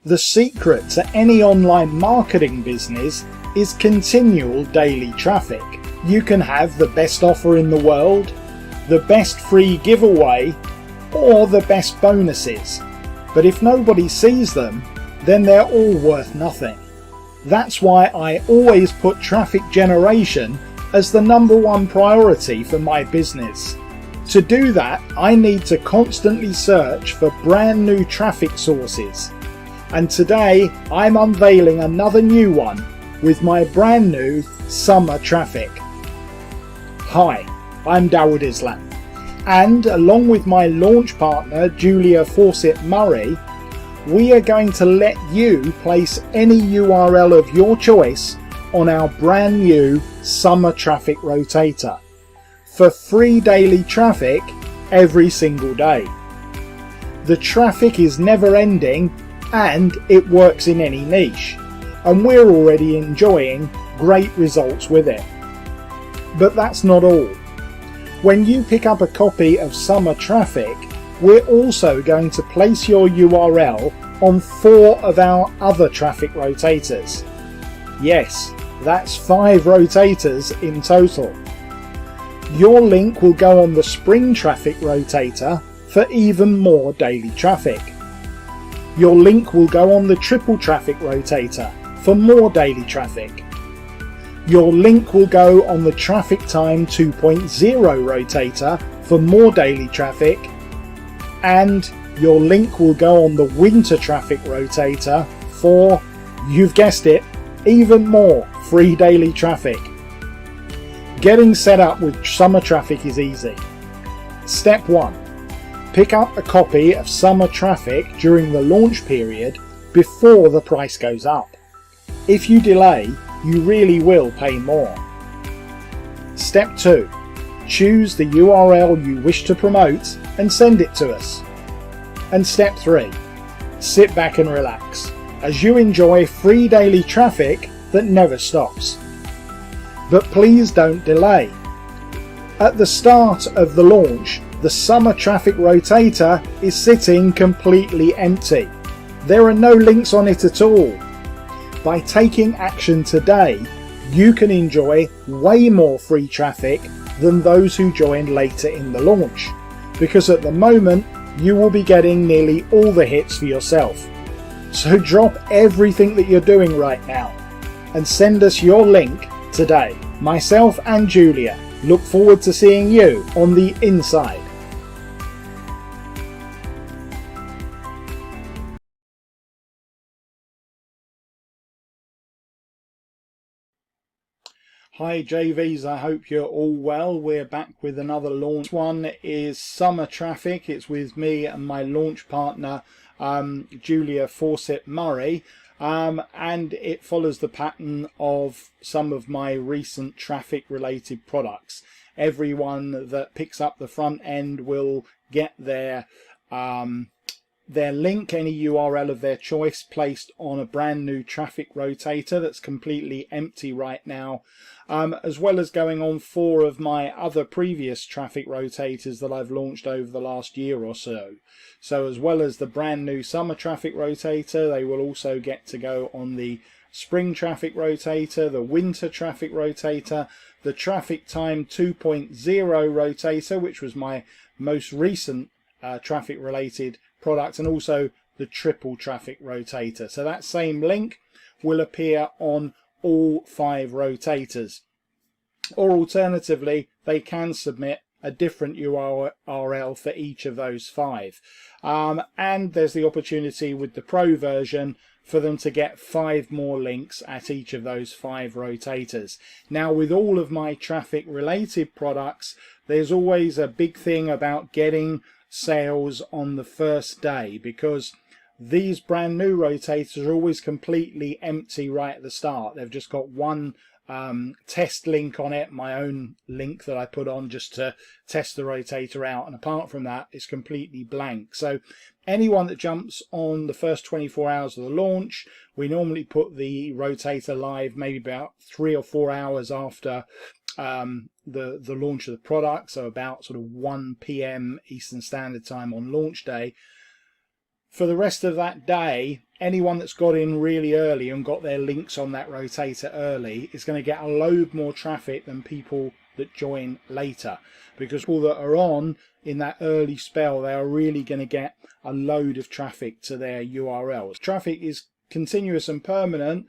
The secret to any online marketing business is continual daily traffic. You can have the best offer in the world, the best free giveaway, or the best bonuses. But if nobody sees them, then they're all worth nothing. That's why I always put traffic generation as the #1 priority for my business. To do that, I need to constantly search for brand new traffic sources. And today I'm unveiling another new one with my brand new summer traffic. Hi, I'm Dawud Islam, and along with my launch partner Julia Fawcett Murray, we are going to let you place any URL of your choice on our brand new summer traffic rotator for free daily traffic every single day. The traffic is never ending and it works in any niche, and we're already enjoying great results with it. But that's not all. When you pick up a copy of Summer Traffic, we're also going to place your URL on 4 of our other traffic rotators. Yes, that's 5 rotators in total. Your link will go on the Spring Traffic rotator for even more daily traffic. Your link will go on the Triple Traffic rotator for more daily traffic. Your link will go on the Traffic Time 2.0 rotator for more daily traffic, and your link will go on the Winter Traffic rotator for, you've guessed it, even more free daily traffic. Getting set up with Summer Traffic is easy. Step 1. Pick up a copy of Summer Traffic during the launch period before the price goes up. If you delay, you really will pay more. Step 2. Choose the URL you wish to promote and send it to us. And step 3. Sit back and relax as you enjoy free daily traffic that never stops. But please don't delay. At the start of the launch, the Summer Traffic rotator is sitting completely empty. There are no links on it at all. By taking action today, you can enjoy way more free traffic than those who joined later in the launch, because at the moment you will be getting nearly all the hits for yourself. So drop everything that you're doing right now and send us your link today. Myself and Julia look forward to seeing you on the inside. Hi JVs, I hope you're all well. We're back with another launch. One is Summer Traffic. It's with me and my launch partner Julia Fawcett Murray, and it follows the pattern of some of my recent traffic related products. Everyone that picks up the front end will get their link, any URL of their choice, placed on a brand new traffic rotator that's completely empty right now, as well as going on 4 of my other previous traffic rotators that I've launched over the last year or so. So as well as the brand new Summer Traffic rotator, they will also get to go on the Spring Traffic rotator, the Winter Traffic rotator, the Traffic Time 2.0 rotator, which was my most recent traffic related product, and also the Triple Traffic rotator. So that same link will appear on all 5 rotators, or alternatively they can submit a different URL for each of those 5, and there's the opportunity with the Pro version for them to get 5 more links at each of those 5 rotators. Now, with all of my traffic related products, there's always a big thing about getting sales on the first day, because these brand new rotators are always completely empty right at the start. They've just got one test link on it, my own link that I put on just to test the rotator out, and apart from that it's completely blank. So anyone that jumps on the first 24 hours of the launch, we normally put the rotator live maybe about 3 or 4 hours after the launch of the product, so about sort of 1 p.m. Eastern Standard Time on launch day. for the rest of that day, anyone that's got in really early and got their links on that rotator early is going to get a load more traffic than people that join later, because people that are on in that early spell, they are really going to get a load of traffic to their URLs. Traffic is continuous and permanent,